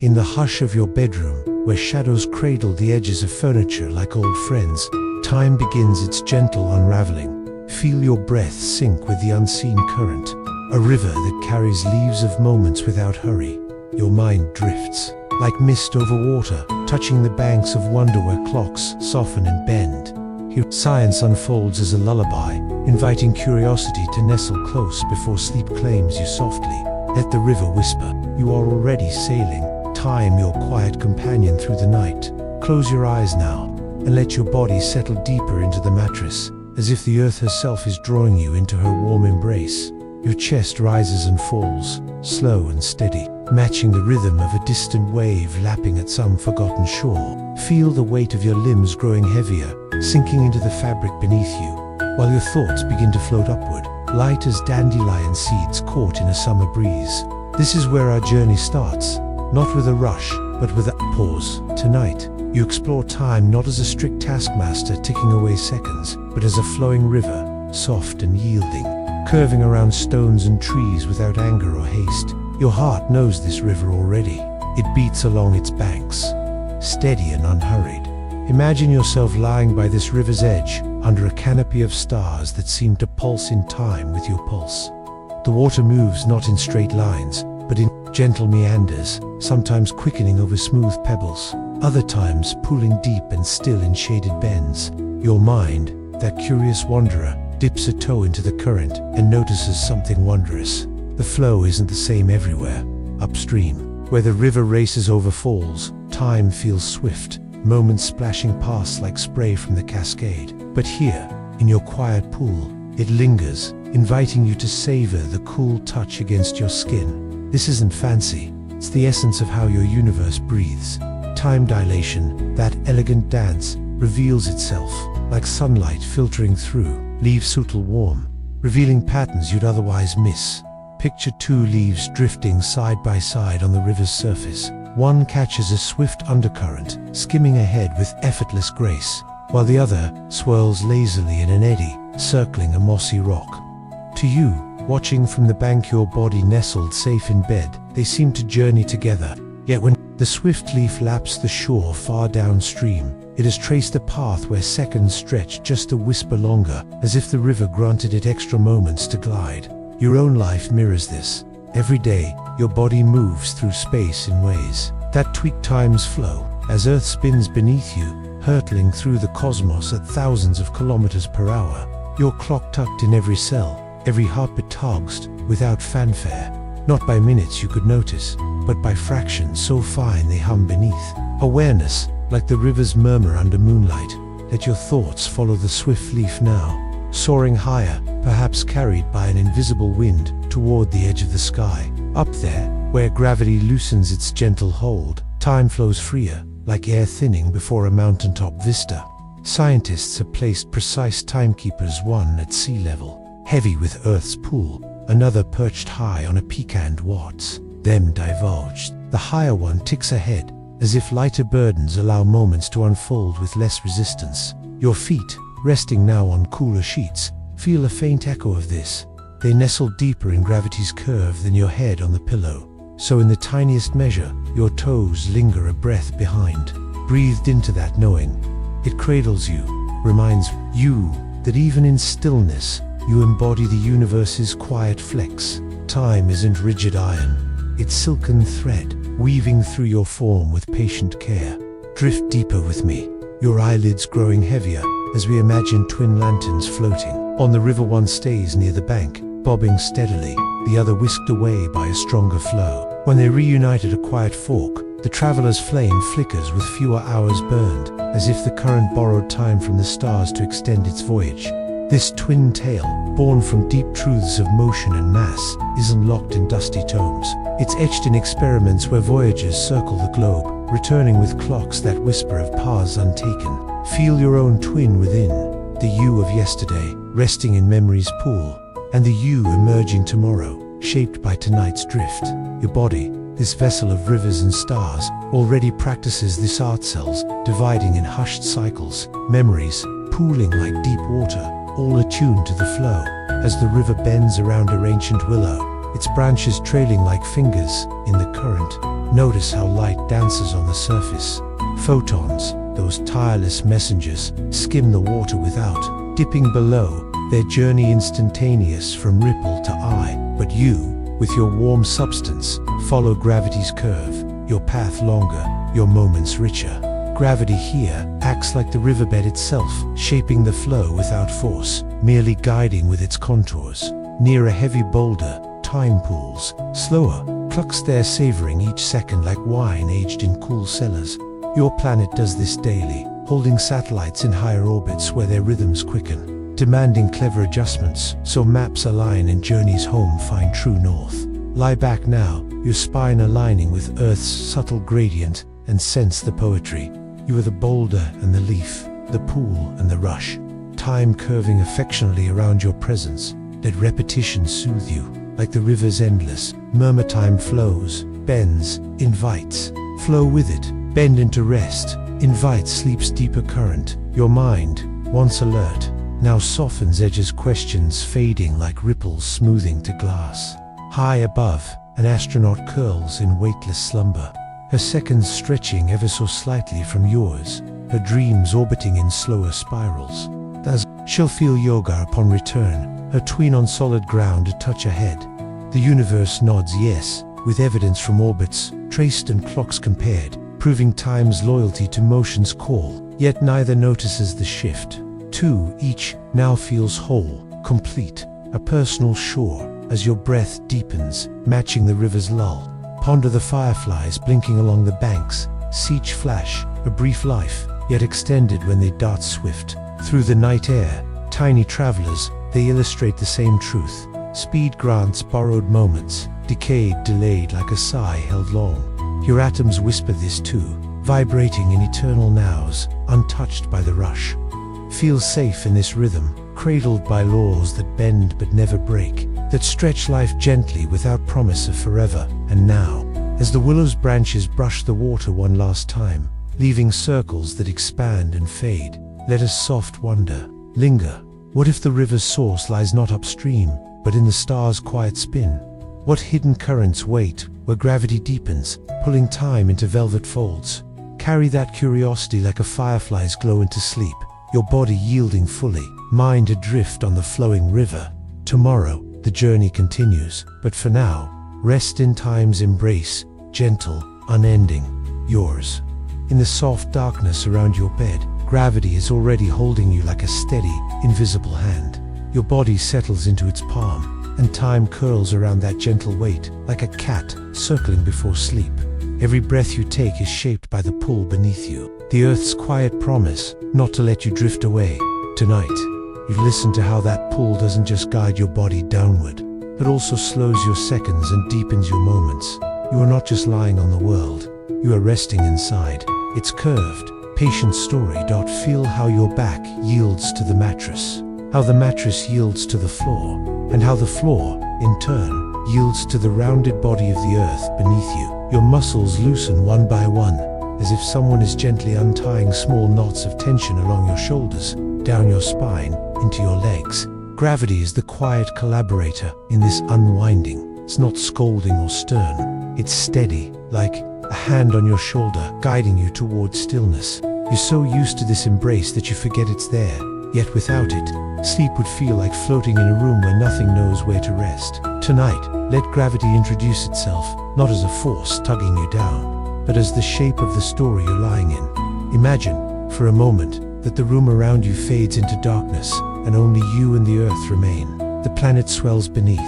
In the hush of your bedroom, where shadows cradle the edges of furniture like old friends, time begins its gentle unraveling. Feel your breath sink with the unseen current, a river that carries leaves of moments without hurry. Your mind drifts, like mist over water, touching the banks of wonder where clocks soften and bend. Here, science unfolds as a lullaby, inviting curiosity to nestle close before sleep claims you softly. Let the river whisper, you are already sailing. Time, your quiet companion through the night. Close your eyes now, and let your body settle deeper into the mattress, as if the earth herself is drawing you into her warm embrace. Your chest rises and falls, slow and steady, matching the rhythm of a distant wave lapping at some forgotten shore. Feel the weight of your limbs growing heavier, sinking into the fabric beneath you, while your thoughts begin to float upward, light as dandelion seeds caught in a summer breeze. This is where our journey starts. Not with a rush, but with a pause. Tonight, you explore time not as a strict taskmaster ticking away seconds, but as a flowing river, soft and yielding, curving around stones and trees without anger or haste. Your heart knows this river already. It beats along its banks, steady and unhurried. Imagine yourself lying by this river's edge, under a canopy of stars that seem to pulse in time with your pulse. The water moves not in straight lines, but in gentle meanders, sometimes quickening over smooth pebbles, other times pooling deep and still in shaded bends. Your mind, that curious wanderer, dips a toe into the current and notices something wondrous. The flow isn't the same everywhere. Upstream, where the river races over falls, time feels swift, moments splashing past like spray from the cascade. But here, in your quiet pool, it lingers, inviting you to savor the cool touch against your skin. This isn't fancy, it's the essence of how your universe breathes. Time dilation, that elegant dance, reveals itself, like sunlight filtering through, leaves subtle warm, revealing patterns you'd otherwise miss. Picture two leaves drifting side by side on the river's surface. One catches a swift undercurrent, skimming ahead with effortless grace, while the other swirls lazily in an eddy, circling a mossy rock. To you, watching from the bank, your body nestled safe in bed, they seem to journey together. Yet when the swift leaf laps the shore far downstream, it has traced a path where seconds stretch just a whisper longer, as if the river granted it extra moments to glide. Your own life mirrors this. Every day, your body moves through space in ways that tweak time's flow, as Earth spins beneath you, hurtling through the cosmos at thousands of kilometers per hour. Your clock tucked in every cell, every heartbeat taxed without fanfare. Not by minutes you could notice, but by fractions so fine they hum beneath. Awareness, like the river's murmur under moonlight. Let your thoughts follow the swift leaf now, soaring higher, perhaps carried by an invisible wind, toward the edge of the sky. Up there, where gravity loosens its gentle hold, time flows freer, like air thinning before a mountaintop vista. Scientists have placed precise timekeepers, one at sea level, heavy with Earth's pull, another perched high on a peak and watts. Them divulged, the higher one ticks ahead, as if lighter burdens allow moments to unfold with less resistance. Your feet, resting now on cooler sheets, feel a faint echo of this. They nestle deeper in gravity's curve than your head on the pillow. So in the tiniest measure, your toes linger a breath behind, breathed into that knowing. It cradles you, reminds you that even in stillness, you embody the universe's quiet flex. Time isn't rigid iron, it's silken thread, weaving through your form with patient care. Drift deeper with me, your eyelids growing heavier as we imagine twin lanterns floating. On the river, one stays near the bank, bobbing steadily, the other whisked away by a stronger flow. When they reunite at a quiet fork, the traveler's flame flickers with fewer hours burned, as if the current borrowed time from the stars to extend its voyage. This twin tale, born from deep truths of motion and mass, isn't locked in dusty tomes. It's etched in experiments where voyagers circle the globe, returning with clocks that whisper of paths untaken. Feel your own twin within, the you of yesterday, resting in memory's pool, and the you emerging tomorrow, shaped by tonight's drift. Your body, this vessel of rivers and stars, already practices this art cells, dividing in hushed cycles, memories, pooling like deep water, all attuned to the flow. As the river bends around her ancient willow, its branches trailing like fingers in the current. Notice how light dances on the surface. Photons, those tireless messengers, skim the water without dipping below, their journey instantaneous from ripple to eye. But you, with your warm substance, follow gravity's curve, your path longer, your moments richer. Gravity here acts like the riverbed itself, shaping the flow without force, merely guiding with its contours. Near a heavy boulder, time pools, slower, clucks there, savoring each second like wine aged in cool cellars. Your planet does this daily, holding satellites in higher orbits where their rhythms quicken, demanding clever adjustments so maps align and journeys home find true north. Lie back now, your spine aligning with Earth's subtle gradient, and sense the poetry. You are the boulder and the leaf, the pool and the rush, time curving affectionately around your presence. Let repetition soothe you, like the river's endless murmur. Time flows, bends, invites. Flow with it, bend into rest, invite sleep's deeper current. Your mind, once alert, now softens edges, questions fading like ripples smoothing to glass. High above, an astronaut curls in weightless slumber, her seconds stretching ever so slightly from yours, her dreams orbiting in slower spirals. As she'll feel yoga upon return, her tween on solid ground a touch ahead. The universe nods yes, with evidence from orbits traced and clocks compared, proving time's loyalty to motion's call, yet neither notices the shift. Two, each now feels whole, complete, a personal shore, as your breath deepens, matching the river's lull. Ponder the fireflies blinking along the banks, each flash, a brief life, yet extended when they dart swift through the night air. Tiny travelers, they illustrate the same truth. Speed grants borrowed moments, decayed, delayed like a sigh held long. Your atoms whisper this too, vibrating in eternal nows, untouched by the rush. Feel safe in this rhythm, cradled by laws that bend but never break, that stretch life gently without promise of forever. And now, as the willow's branches brush the water one last time, leaving circles that expand and fade, let a soft wonder linger. What if the river's source lies not upstream, but in the stars' quiet spin? What hidden currents wait where gravity deepens, pulling time into velvet folds? Carry that curiosity like a firefly's glow into sleep, your body yielding fully, mind adrift on the flowing river. Tomorrow, the journey continues, but for now, rest in time's embrace, gentle, unending, yours. In the soft darkness around your bed, gravity is already holding you like a steady, invisible hand. Your body settles into its palm, and time curls around that gentle weight, like a cat circling before sleep. Every breath you take is shaped by the pull beneath you, the earth's quiet promise not to let you drift away. Tonight, you listen to how that pull doesn't just guide your body downward, but also slows your seconds and deepens your moments. You are not just lying on the world, you are resting inside its curved, patient story. Feel how your back yields to the mattress, how the mattress yields to the floor, and how the floor, in turn, yields to the rounded body of the earth beneath you. Your muscles loosen one by one, as if someone is gently untying small knots of tension along your shoulders, down your spine, into your legs. Gravity is the quiet collaborator in this unwinding. It's not scolding or stern. It's steady, like a hand on your shoulder, guiding you towards stillness. You're so used to this embrace that you forget it's there. Yet without it, sleep would feel like floating in a room where nothing knows where to rest. Tonight, let gravity introduce itself, not as a force tugging you down, but as the shape of the story you're lying in. Imagine, for a moment, that the room around you fades into darkness, and only you and the earth remain. The planet swells beneath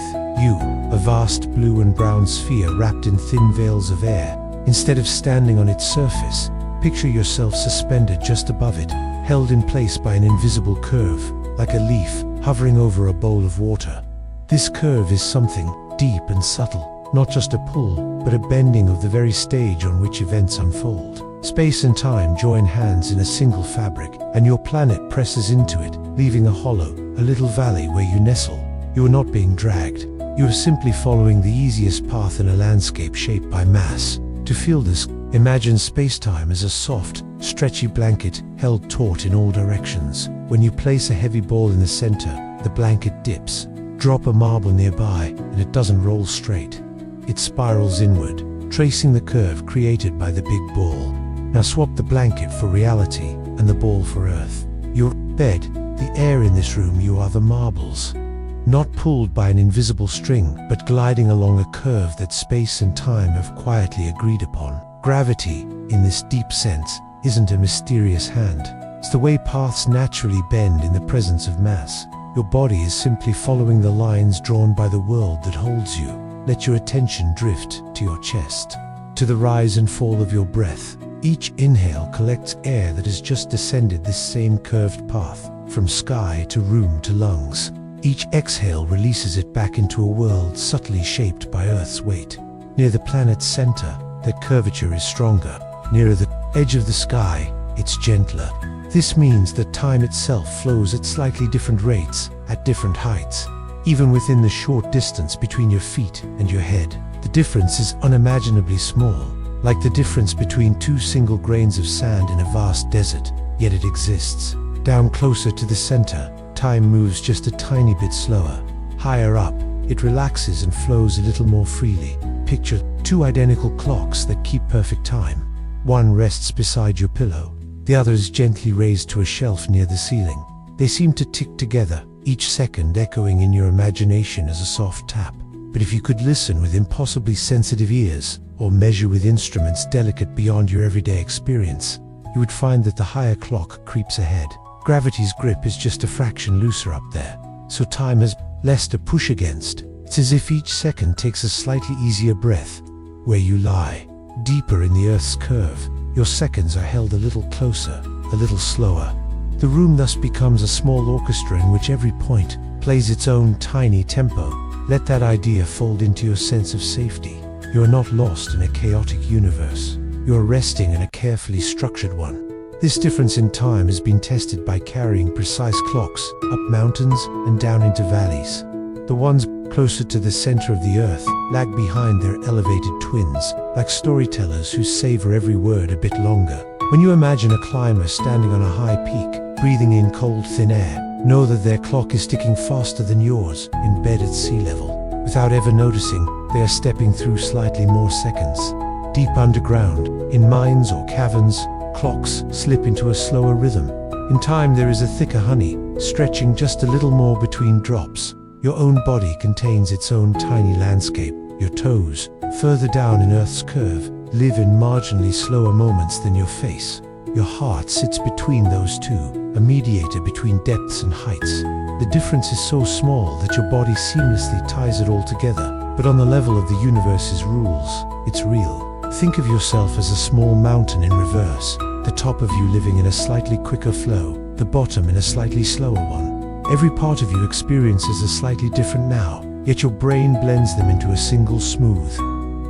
you, a vast blue and brown sphere wrapped in thin veils of air. Instead of standing on its surface, picture yourself suspended just above it, held in place by an invisible curve, like a leaf hovering over a bowl of water. This curve is something deep and subtle, not just a pull, but a bending of the very stage on which events unfold. Space and time join hands in a single fabric, and your planet presses into it, leaving a hollow, a little valley where you nestle. You are not being dragged. You are simply following the easiest path in a landscape shaped by mass. To feel this, imagine spacetime as a soft, stretchy blanket held taut in all directions. When you place a heavy ball in the center, the blanket dips. Drop a marble nearby, and it doesn't roll straight. It spirals inward, tracing the curve created by the big ball. Now swap the blanket for reality and the ball for earth. Your bed, the air in this room, you are the marbles. Not pulled by an invisible string, but gliding along a curve that space and time have quietly agreed upon. Gravity, in this deep sense, isn't a mysterious hand. It's the way paths naturally bend in the presence of mass. Your body is simply following the lines drawn by the world that holds you. Let your attention drift to your chest, to the rise and fall of your breath. Each inhale collects air that has just descended this same curved path, from sky to room to lungs. Each exhale releases it back into a world subtly shaped by Earth's weight. Near the planet's center, that curvature is stronger. Nearer the edge of the sky, it's gentler. This means that time itself flows at slightly different rates, at different heights. Even within the short distance between your feet and your head, the difference is unimaginably small, like the difference between two single grains of sand in a vast desert, yet it exists. Down closer to the center, time moves just a tiny bit slower. Higher up, it relaxes and flows a little more freely. Picture two identical clocks that keep perfect time. One rests beside your pillow, the other is gently raised to a shelf near the ceiling. They seem to tick together, each second echoing in your imagination as a soft tap. But if you could listen with impossibly sensitive ears, or measure with instruments delicate beyond your everyday experience, you would find that the higher clock creeps ahead. Gravity's grip is just a fraction looser up there, so time has less to push against. It's as if each second takes a slightly easier breath. Where you lie, deeper in the Earth's curve, your seconds are held a little closer, a little slower. The room thus becomes a small orchestra in which every point plays its own tiny tempo. Let that idea fold into your sense of safety. You are not lost in a chaotic universe. You are resting in a carefully structured one. This difference in time has been tested by carrying precise clocks up mountains and down into valleys. The ones closer to the center of the Earth lag behind their elevated twins, like storytellers who savor every word a bit longer. When you imagine a climber standing on a high peak, breathing in cold, thin air, know that their clock is ticking faster than yours, in bed at sea level. Without ever noticing, they are stepping through slightly more seconds. Deep underground, in mines or caverns, clocks slip into a slower rhythm. In time there is a thicker honey, stretching just a little more between drops. Your own body contains its own tiny landscape. Your toes, further down in Earth's curve, live in marginally slower moments than your face. Your heart sits between those two, a mediator between depths and heights. The difference is so small that your body seamlessly ties it all together, but on the level of the universe's rules, it's real. Think of yourself as a small mountain in reverse, the top of you living in a slightly quicker flow, the bottom in a slightly slower one. Every part of you experiences a slightly different now, yet your brain blends them into a single smooth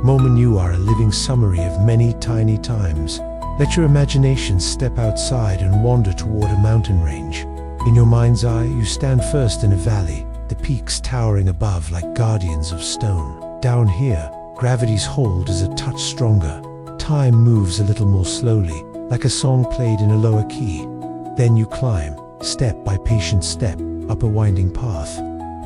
moment. You are a living summary of many tiny times. Let your imagination step outside and wander toward a mountain range. In your mind's eye, you stand first in a valley, the peaks towering above like guardians of stone. Down here, gravity's hold is a touch stronger. Time moves a little more slowly, like a song played in a lower key. Then you climb, step by patient step, up a winding path.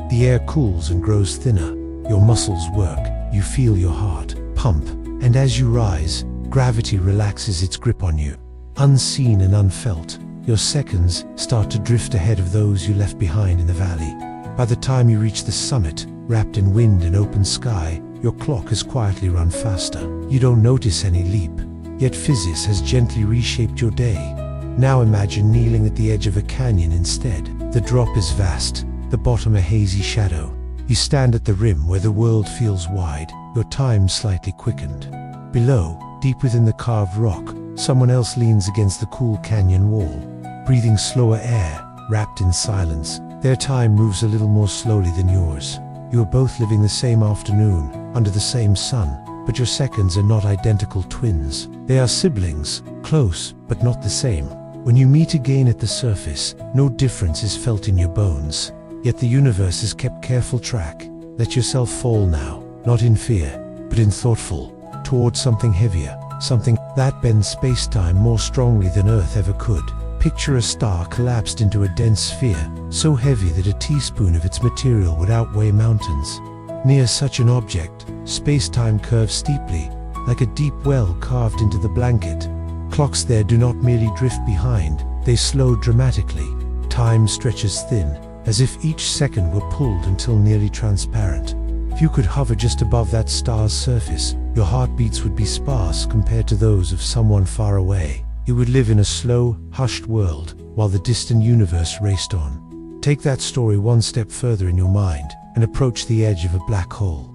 The air cools and grows thinner. Your muscles work. You feel your heart pump. And as you rise, gravity relaxes its grip on you. Unseen and unfelt, your seconds start to drift ahead of those you left behind in the valley. By the time you reach the summit, wrapped in wind and open sky, your clock has quietly run faster. You don't notice any leap, yet physics has gently reshaped your day. Now imagine kneeling at the edge of a canyon instead. The drop is vast, the bottom a hazy shadow. You stand at the rim where the world feels wide, your time slightly quickened. Below, deep within the carved rock, someone else leans against the cool canyon wall, breathing slower air, wrapped in silence. Their time moves a little more slowly than yours. You are both living the same afternoon, under the same sun, but your seconds are not identical twins. They are siblings, close, but not the same. When you meet again at the surface, no difference is felt in your bones. Yet the universe has kept careful track. Let yourself fall now, not in fear, but in thoughtful, towards something heavier, something that bends space-time more strongly than Earth ever could. Picture a star collapsed into a dense sphere, so heavy that a teaspoon of its material would outweigh mountains. Near such an object, space-time curves steeply, like a deep well carved into the blanket. Clocks there do not merely drift behind, they slow dramatically. Time stretches thin, as if each second were pulled until nearly transparent. If you could hover just above that star's surface, your heartbeats would be sparse compared to those of someone far away. You would live in a slow, hushed world, while the distant universe raced on. Take that story one step further in your mind, and approach the edge of a black hole,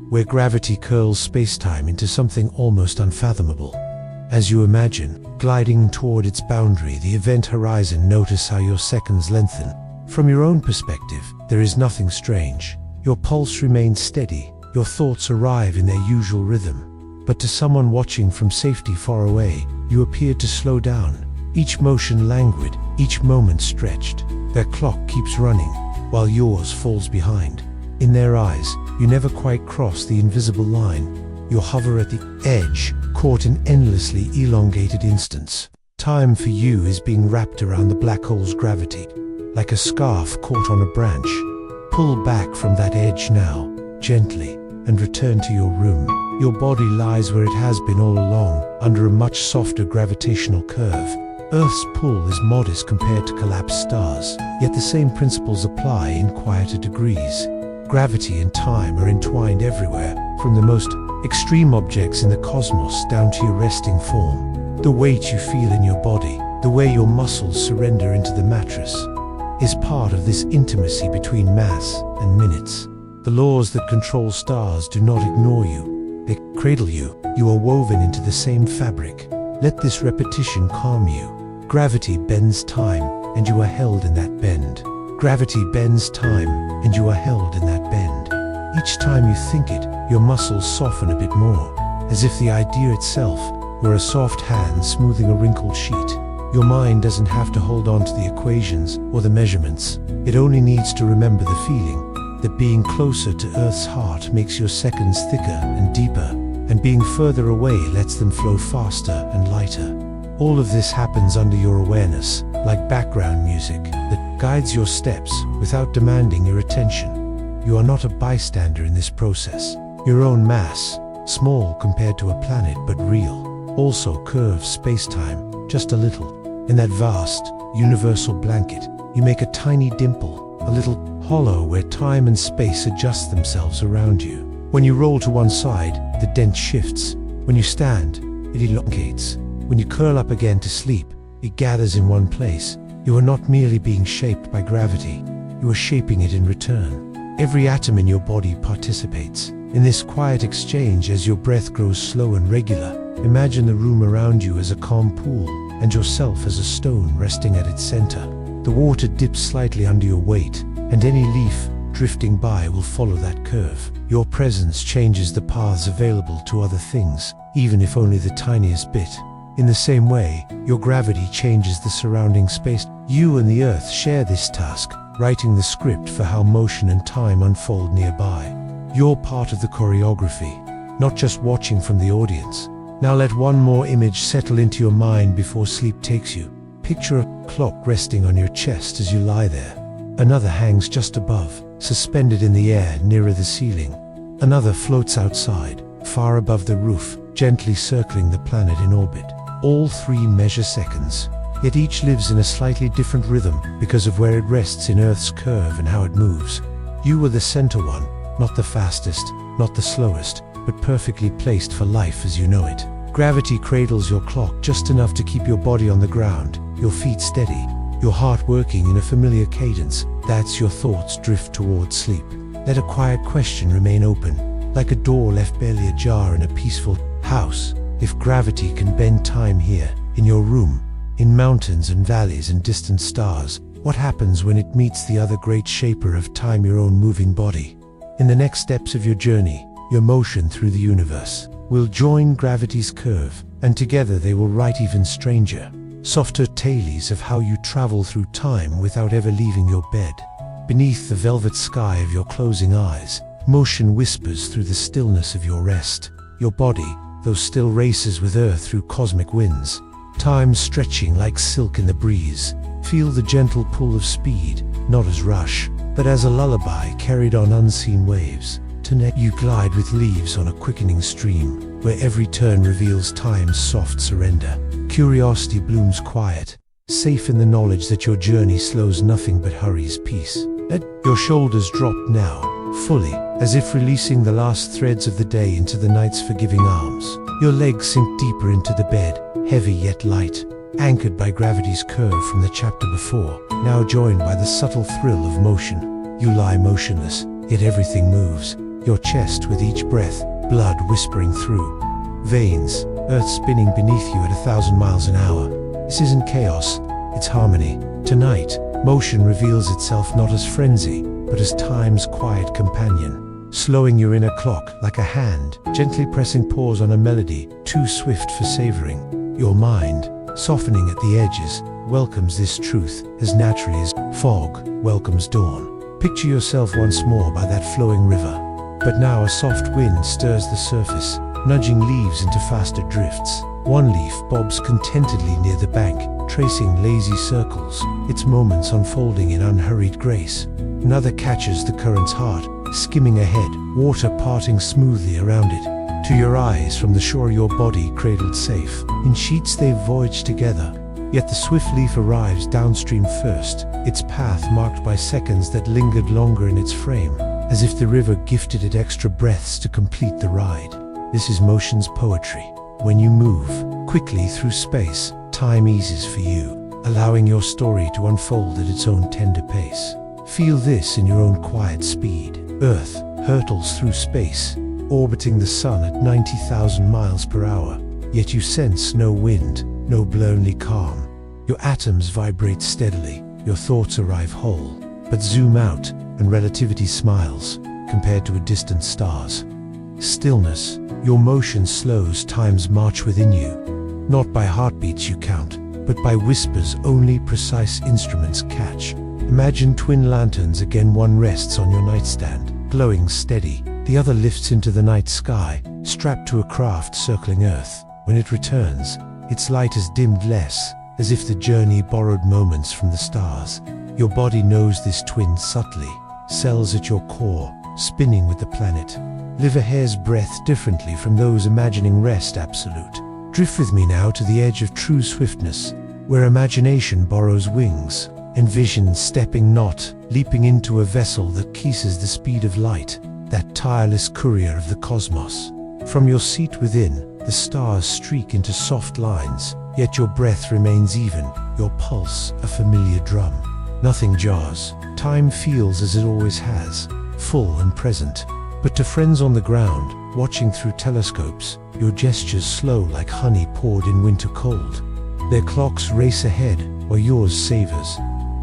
where gravity curls space-time into something almost unfathomable. As you imagine, gliding toward its boundary, the event horizon, notice how your seconds lengthen. From your own perspective, there is nothing strange. Your pulse remains steady, your thoughts arrive in their usual rhythm. But to someone watching from safety far away, you appear to slow down. Each motion languid, each moment stretched. Their clock keeps running, while yours falls behind. In their eyes, you never quite cross the invisible line. You hover at the edge, caught in endlessly elongated instants. Time for you is being wrapped around the black hole's gravity, like a scarf caught on a branch. Pull back from that edge now, gently, and return to your room. Your body lies where it has been all along, under a much softer gravitational curve. Earth's pull is modest compared to collapsed stars, yet the same principles apply in quieter degrees. Gravity and time are entwined everywhere, from the most extreme objects in the cosmos down to your resting form. The weight you feel in your body, the way your muscles surrender into the mattress, is part of this intimacy between mass and minutes. The laws that control stars do not ignore you. They cradle you. You are woven into the same fabric. Let this repetition calm you. Gravity bends time, and you are held in that bend. Gravity bends time, and you are held in that bend. Each time you think it, your muscles soften a bit more, as if the idea itself were a soft hand smoothing a wrinkled sheet. Your mind doesn't have to hold on to the equations or the measurements. It only needs to remember the feeling that being closer to Earth's heart makes your seconds thicker and deeper, and being further away lets them flow faster and lighter. All of this happens under your awareness, like background music that guides your steps without demanding your attention. You are not a bystander in this process. Your own mass, small compared to a planet but real, also curves space-time just a little. In that vast, universal blanket, you make a tiny dimple, a little hollow where time and space adjust themselves around you. When you roll to one side, the dent shifts. When you stand, it elongates. When you curl up again to sleep, it gathers in one place. You are not merely being shaped by gravity, you are shaping it in return. Every atom in your body participates. In this quiet exchange, as your breath grows slow and regular, imagine the room around you as a calm pool, and yourself as a stone resting at its center. The water dips slightly under your weight, and any leaf drifting by will follow that curve. Your presence changes the paths available to other things, even if only the tiniest bit. In the same way, your gravity changes the surrounding space. You and the Earth share this task, writing the script for how motion and time unfold nearby. You're part of the choreography, not just watching from the audience. Now let one more image settle into your mind before sleep takes you. Picture a clock resting on your chest as you lie there. Another hangs just above, suspended in the air nearer the ceiling. Another floats outside, far above the roof, gently circling the planet in orbit. All three measure seconds, yet each lives in a slightly different rhythm because of where it rests in Earth's curve and how it moves. You were the center one, not the fastest, not the slowest, but perfectly placed for life as you know it. Gravity cradles your clock just enough to keep your body on the ground, your feet steady, your heart working in a familiar cadence. That's your thoughts drift towards sleep. Let a quiet question remain open, like a door left barely ajar in a peaceful house. If gravity can bend time here, in your room, in mountains and valleys and distant stars, what happens when it meets the other great shaper of time, your own moving body? In the next steps of your journey, your motion through the universe will join gravity's curve, and together they will write even stranger, softer tales of how you travel through time without ever leaving your bed. Beneath the velvet sky of your closing eyes, motion whispers through the stillness of your rest. Your body, though still, races with Earth through cosmic winds, time stretching like silk in the breeze. Feel the gentle pull of speed, not as rush, but as a lullaby carried on unseen waves. to neck. You glide with leaves on a quickening stream, where every turn reveals time's soft surrender. Curiosity blooms quiet, safe in the knowledge that your journey slows nothing but hurries peace. Let your shoulders drop now, fully, as if releasing the last threads of the day into the night's forgiving arms. Your legs sink deeper into the bed, heavy yet light, anchored by gravity's curve from the chapter before, now joined by the subtle thrill of motion. You lie motionless, yet everything moves, your chest with each breath, blood whispering through veins, earth spinning beneath you at 1,000 miles an hour. This isn't chaos, it's harmony. Tonight, motion reveals itself not as frenzy, but as time's quiet companion, slowing your inner clock like a hand, gently pressing pause on a melody too swift for savoring. Your mind, softening at the edges, welcomes this truth as naturally as fog welcomes dawn. Picture yourself once more by that flowing river, but now a soft wind stirs the surface, nudging leaves into faster drifts. One leaf bobs contentedly near the bank, tracing lazy circles, its moments unfolding in unhurried grace. Another catches the current's heart, skimming ahead, water parting smoothly around it. To your eyes from the shore, your body cradled safe. In sheets they voyage together, yet the swift leaf arrives downstream first, its path marked by seconds that lingered longer in its frame, as if the river gifted it extra breaths to complete the ride. This is motion's poetry. When you move quickly through space, time eases for you, allowing your story to unfold at its own tender pace. Feel this in your own quiet speed. Earth hurtles through space, orbiting the sun at 90,000 miles per hour, yet you sense no wind, no lonely calm. Your atoms vibrate steadily, your thoughts arrive whole, but zoom out and relativity smiles, compared to a distant stars. Stillness, your motion slows time's march within you, not by heartbeats you count, but by whispers only precise instruments catch. Imagine twin lanterns, again one rests on your nightstand, glowing steady, the other lifts into the night sky, strapped to a craft circling Earth. When it returns, its light is dimmed less, as if the journey borrowed moments from the stars. Your body knows this twin subtly, cells at your core, spinning with the planet. Live a hair's breadth differently from those imagining rest absolute. Drift with me now to the edge of true swiftness, where imagination borrows wings. Envision stepping not, leaping into a vessel that kisses the speed of light, that tireless courier of the cosmos. From your seat within, the stars streak into soft lines, yet your breath remains even, your pulse a familiar drum. Nothing jars, time feels as it always has, full and present. But to friends on the ground, watching through telescopes, your gestures slow like honey poured in winter cold. Their clocks race ahead, while yours savors.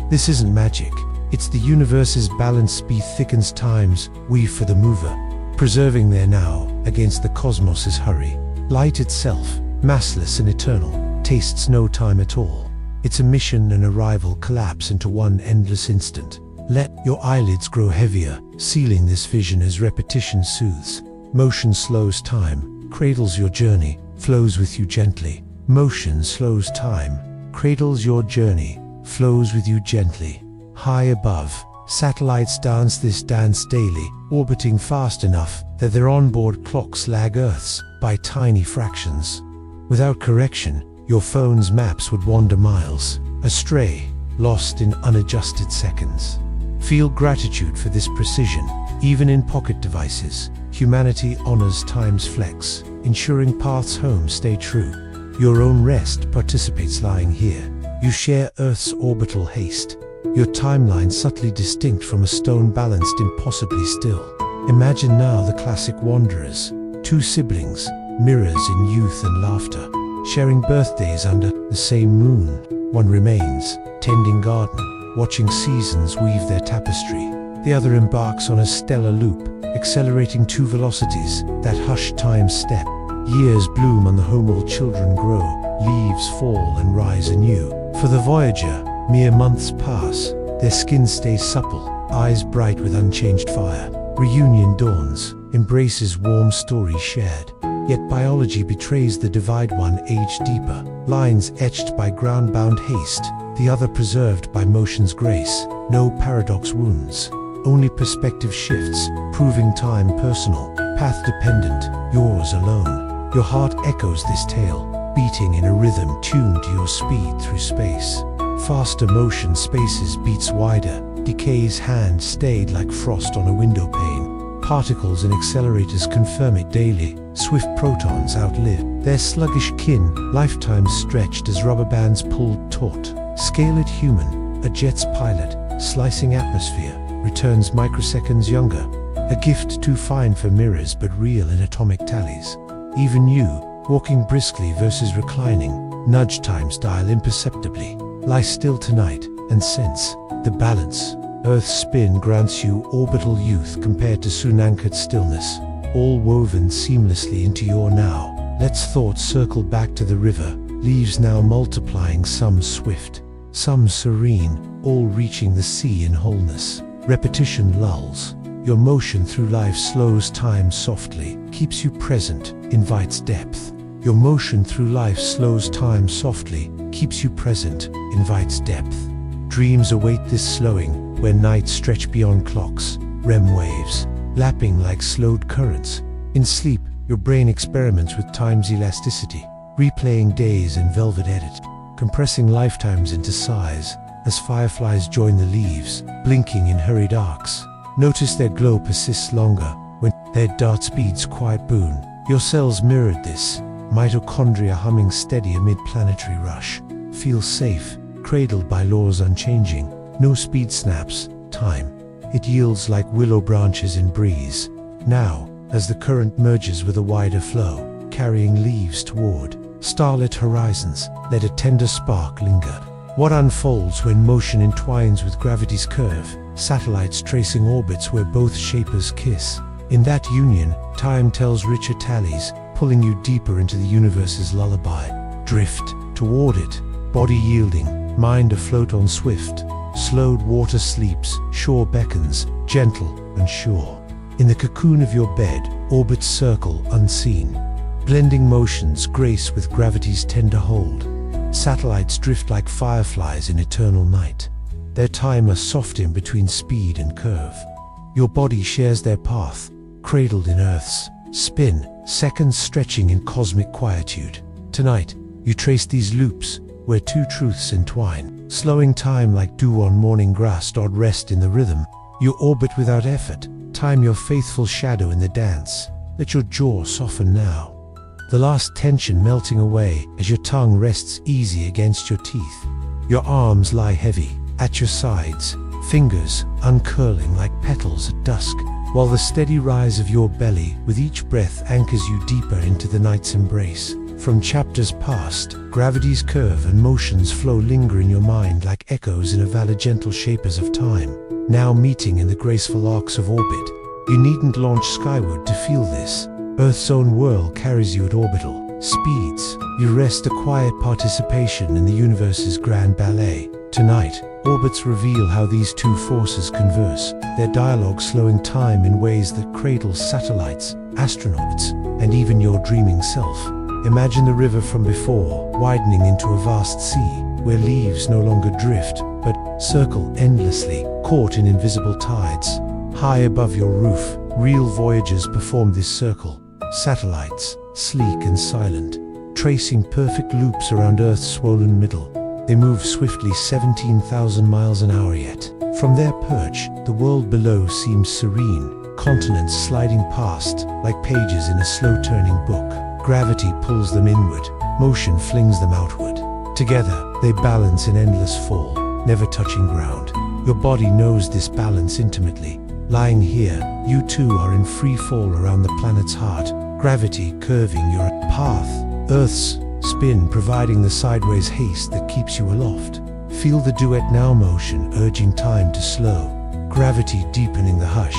This isn't magic, it's the universe's balanced speed thickens time's weave for the mover, preserving their now against the cosmos's hurry. Light itself, massless and eternal, tastes no time at all. Its emission and arrival collapse into one endless instant. Let your eyelids grow heavier, sealing this vision as repetition soothes. Motion slows time, cradles your journey, flows with you gently. Motion slows time, cradles your journey, flows with you gently. High above, satellites dance this dance daily, orbiting fast enough that their onboard clocks lag Earth's by tiny fractions. Without correction, your phone's maps would wander miles, astray, lost in unadjusted seconds. Feel gratitude for this precision. Even in pocket devices, humanity honors time's flex, ensuring paths home stay true. Your own rest participates lying here. You share Earth's orbital haste, your timeline subtly distinct from a stone balanced impossibly still. Imagine now the classic wanderers, two siblings, mirrors in youth and laughter, sharing birthdays under the same moon. One remains, tending garden, watching seasons weave their tapestry. The other embarks on a stellar loop, accelerating two velocities that hush time's step. Years bloom on the home while children grow, leaves fall and rise anew. For the voyager, mere months pass, their skin stays supple, eyes bright with unchanged fire. Reunion dawns, embraces warm stories shared. Yet biology betrays the divide, one age deeper, lines etched by ground-bound haste, the other preserved by motion's grace. No paradox wounds, only perspective shifts, proving time personal, path-dependent, yours alone. Your heart echoes this tale, beating in a rhythm tuned to your speed through space. Faster motion spaces beats wider, decay's hand stayed like frost on a window pane. Particles and accelerators confirm it daily, swift protons outlive their sluggish kin, lifetimes stretched as rubber bands pulled taut. Scale it human, a jet's pilot, slicing atmosphere, returns microseconds younger, a gift too fine for mirrors but real in atomic tallies. Even you, walking briskly versus reclining, nudge time's dial imperceptibly. Lie still tonight and sense the balance. Earth's spin grants you orbital youth compared to soon-anchored stillness, all woven seamlessly into your now. Let's thoughts circle back to the river, leaves now multiplying, some swift, some serene, all reaching the sea in wholeness. Repetition lulls. Your motion through life slows time softly, keeps you present, invites depth. Your motion through life slows time softly, keeps you present, invites depth. Dreams await this slowing, where nights stretch beyond clocks, REM waves, lapping like slowed currents. In sleep, your brain experiments with time's elasticity, replaying days in velvet edit, compressing lifetimes into sighs, as fireflies join the leaves, blinking in hurried arcs. Notice their glow persists longer, when their dart speed's quiet boon. Your cells mirrored this, mitochondria humming steady amid planetary rush. Feel safe, cradled by laws unchanging, no speed snaps, time. It yields like willow branches in breeze. Now, as the current merges with a wider flow, carrying leaves toward starlit horizons, let a tender spark linger. What unfolds when motion entwines with gravity's curve, satellites tracing orbits where both shapers kiss. In that union, time tells richer tallies, pulling you deeper into the universe's lullaby. Drift toward it, body yielding, mind afloat on swift, slowed water sleeps, shore beckons, gentle and sure. In the cocoon of your bed, orbits circle unseen, blending motions grace with gravity's tender hold. Satellites drift like fireflies in eternal night, their timer soft in between speed and curve. Your body shares their path, cradled in Earth's spin, seconds stretching in cosmic quietude. Tonight, you trace these loops, where two truths entwine, slowing time like dew on morning grass. Rest in the rhythm. You orbit without effort, time your faithful shadow in the dance. Let your jaw soften now, the last tension melting away as your tongue rests easy against your teeth. Your arms lie heavy at your sides, fingers uncurling like petals at dusk, while the steady rise of your belly with each breath anchors you deeper into the night's embrace. From chapters past, gravity's curve and motions flow linger in your mind like echoes in a valley, gentle shapers of time, now meeting in the graceful arcs of orbit. You needn't launch skyward to feel this. Earth's own whirl carries you at orbital speeds. You rest, a quiet participation in the universe's grand ballet. Tonight, orbits reveal how these two forces converse, their dialogue slowing time in ways that cradles satellites, astronauts, and even your dreaming self. Imagine the river from before, widening into a vast sea, where leaves no longer drift, but circle endlessly, caught in invisible tides. High above your roof, real voyagers perform this circle. Satellites, sleek and silent, tracing perfect loops around Earth's swollen middle. They move swiftly, 17,000 miles an hour yet. From their perch, the world below seems serene, continents sliding past like pages in a slow-turning book. Gravity pulls them inward, motion flings them outward. Together, they balance in endless fall, never touching ground. Your body knows this balance intimately. Lying here, you too are in free fall around the planet's heart, gravity curving your path, Earth's spin providing the sideways haste that keeps you aloft. Feel the duet now motion urging time to slow, gravity deepening the hush.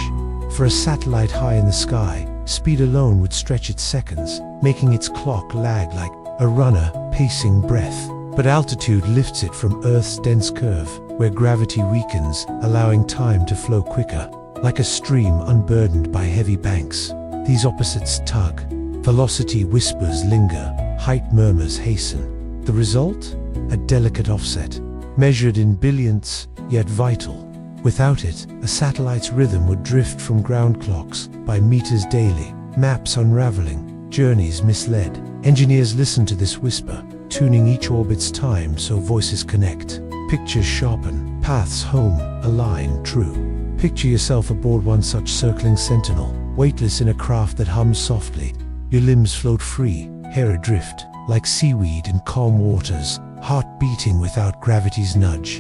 For a satellite high in the sky, speed alone would stretch its seconds, making its clock lag like a runner pacing breath. But altitude lifts it from Earth's dense curve, where gravity weakens, allowing time to flow quicker. Like a stream unburdened by heavy banks, these opposites tug. Velocity whispers linger, height murmurs hasten. The result? A delicate offset, measured in billionths, yet vital. Without it, a satellite's rhythm would drift from ground clocks by meters daily, maps unraveling, journeys misled. Engineers listen to this whisper, tuning each orbit's time so voices connect. Pictures sharpen, paths home, align true. Picture yourself aboard one such circling sentinel, weightless in a craft that hums softly. Your limbs float free, hair adrift, like seaweed in calm waters, heart beating without gravity's nudge.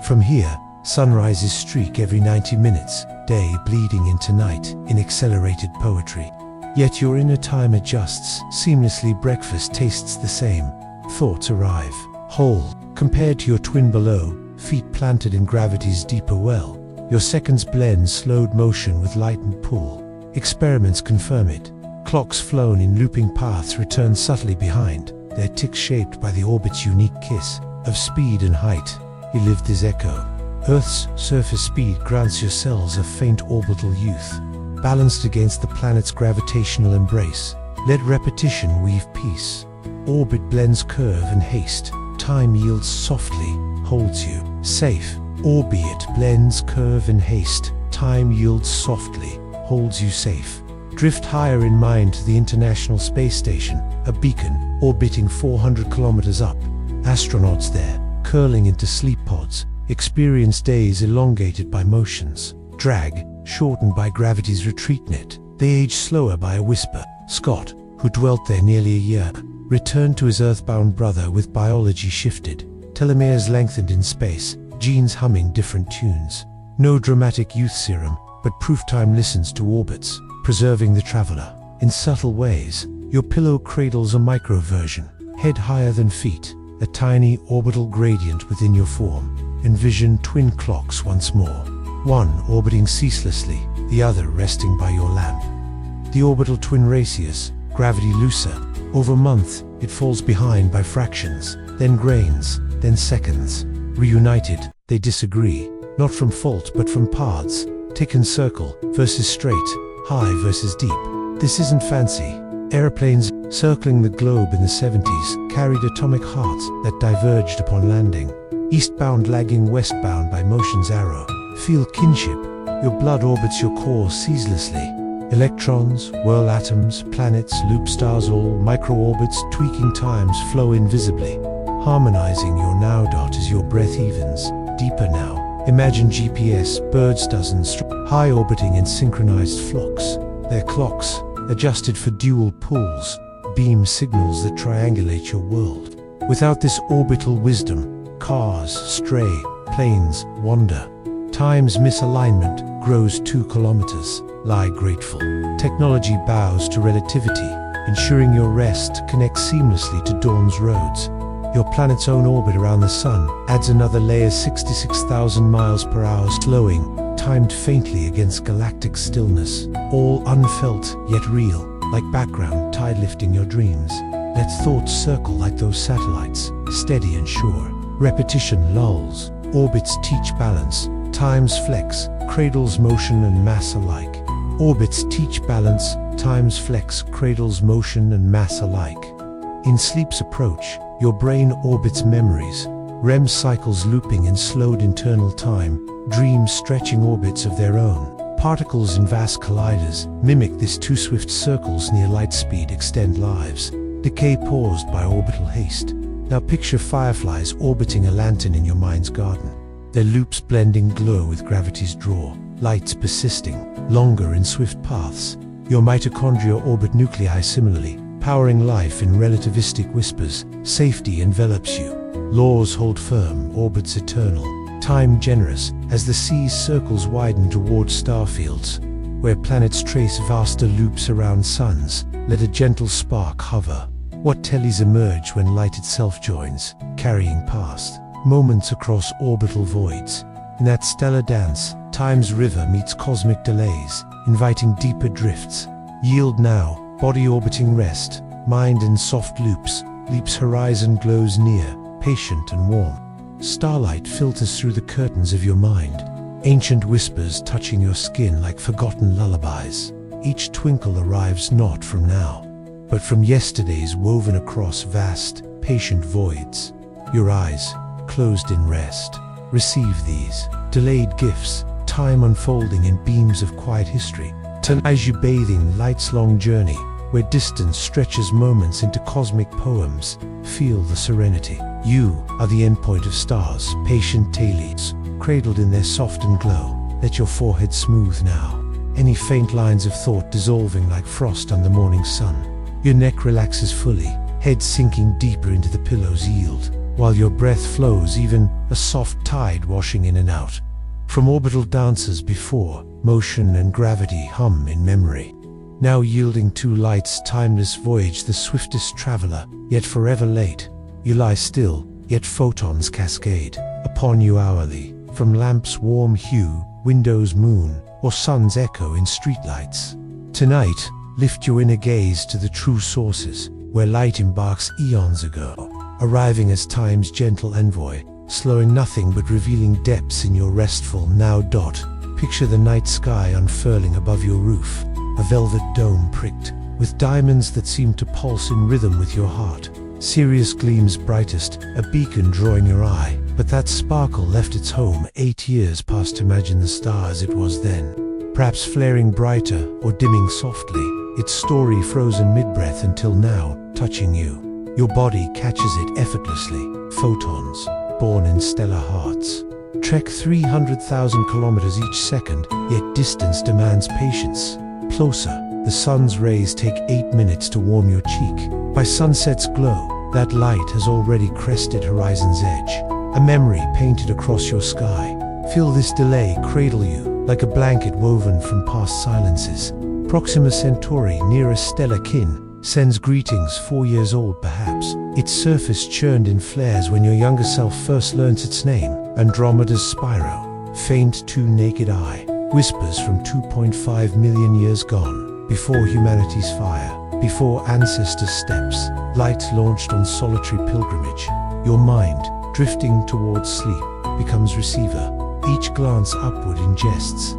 From here, sunrises streak every 90 minutes, day bleeding into night in accelerated poetry. Yet your inner time adjusts, seamlessly breakfast tastes the same. Thoughts arrive, whole, compared to your twin below, feet planted in gravity's deeper well. Your seconds blend slowed motion with lightened pull. Experiments confirm it. Clocks flown in looping paths return subtly behind, their ticks shaped by the orbit's unique kiss of speed and height. You live this echo. Earth's surface speed grants your cells a faint orbital youth, balanced against the planet's gravitational embrace. Let repetition weave peace. Orbit blends curve and haste. Time yields softly, holds you safe. Orbit blends curve and haste. Time yields softly, holds you safe. Drift higher in mind to the International Space Station, a beacon orbiting 400 kilometers up. Astronauts there, curling into sleep pods, experience days elongated by motions. Drag, shortened by gravity's retreat net. They age slower by a whisper. Scott, who dwelt there nearly a year, returned to his earthbound brother with biology shifted. Telomeres lengthened in space, genes humming different tunes. No dramatic youth serum, but proof time listens to orbits, preserving the traveler. In subtle ways, your pillow cradles a microversion, head higher than feet, a tiny orbital gradient within your form. Envision twin clocks once more, one orbiting ceaselessly, the other resting by your lamp. The orbital twin races, gravity looser. Over a month, it falls behind by fractions, then grains, then seconds. Reunited, they disagree, not from fault but from paths. Tick and circle versus straight, high versus deep. This isn't fancy. Airplanes circling the globe in the 70s carried atomic hearts that diverged upon landing. Eastbound lagging westbound by motion's arrow. Feel kinship. Your blood orbits your core ceaselessly. Electrons, whirl atoms, planets, loop stars, all micro-orbits tweaking times flow invisibly, harmonizing your now dot as your breath evens. Deeper now. Imagine GPS, birds dozens, high orbiting in synchronized flocks. Their clocks, adjusted for dual pulls, beam signals that triangulate your world. Without this orbital wisdom, cars stray, planes wander. Time's misalignment grows 2 kilometers. Lie grateful. Technology bows to relativity, ensuring your rest connects seamlessly to dawn's roads. Your planet's own orbit around the sun adds another layer 66,000 miles per hour slowing, timed faintly against galactic stillness. All unfelt yet real, like background tide lifting your dreams. Let thoughts circle like those satellites, steady and sure. Repetition lulls, orbits teach balance. Time's flex, cradles motion and mass alike. Orbits teach balance, time's flex cradles motion and mass alike. In sleep's approach, your brain orbits memories, REM cycles looping in slowed internal time, dreams stretching orbits of their own. Particles in vast colliders mimic this too swift circles near light speed extend lives. Decay paused by orbital haste. Now picture fireflies orbiting a lantern in your mind's garden. Their loops blending glow with gravity's draw, lights persisting, longer in swift paths. Your mitochondria orbit nuclei similarly, powering life in relativistic whispers. Safety envelops you. Laws hold firm, orbits eternal. Time generous, as the sea's circles widen towards starfields. Where planets trace vaster loops around suns, let a gentle spark hover. What tellies emerge when light itself joins, carrying past moments across orbital voids. In that stellar dance, time's river meets cosmic delays, inviting deeper drifts. Yield now, body orbiting rest, mind in soft loops, leaps horizon glows near, patient and warm. Starlight filters through the curtains of your mind, ancient whispers touching your skin like forgotten lullabies. Each twinkle arrives not from now, but from yesterday's woven across vast, patient voids. Your eyes, closed in rest, receive these. delayed gifts, time unfolding in beams of quiet history. Tonight you bathe in light's long journey, where distance stretches moments into cosmic poems. Feel the serenity. You are the endpoint of stars, patient tailies, cradled in their softened glow. Let your forehead smooth now, any faint lines of thought dissolving like frost on the morning sun. Your neck relaxes fully, head sinking deeper into the pillow's yield, while your breath flows, even a soft tide washing in and out. From orbital dances before, motion and gravity hum in memory. Now yielding to light's timeless voyage, the swiftest traveler, yet forever late. You lie still, yet photons cascade upon you hourly, from lamps' warm hue, windows' moon, or sun's echo in streetlights. Tonight, lift your inner gaze to the true sources, where light embarks eons ago, arriving as time's gentle envoy, slowing nothing but revealing depths in your restful now. Picture the night sky unfurling above your roof, a velvet dome pricked with diamonds that seem to pulse in rhythm with your heart. Sirius gleams brightest, a beacon drawing your eye, but that sparkle left its home 8 years past. Imagine the star as it was then, perhaps flaring brighter or dimming softly, its story frozen mid-breath until now, touching you. Your body catches it effortlessly, photons, born in stellar hearts. Trek 300,000 kilometers each second, yet distance demands patience. Closer, the sun's rays take 8 minutes to warm your cheek. By sunset's glow, that light has already crested horizon's edge, a memory painted across your sky. Feel this delay cradle you, like a blanket woven from past silences. Proxima Centauri, nearest stellar kin, sends greetings 4 years old perhaps. Its surface churned in flares when your younger self first learns its name. Andromeda's Spyro, faint to naked eye, whispers from 2.5 million years gone, before humanity's fire, before ancestors' steps. Light launched on solitary pilgrimage. Your mind, drifting towards sleep, becomes receiver. Each glance upward ingests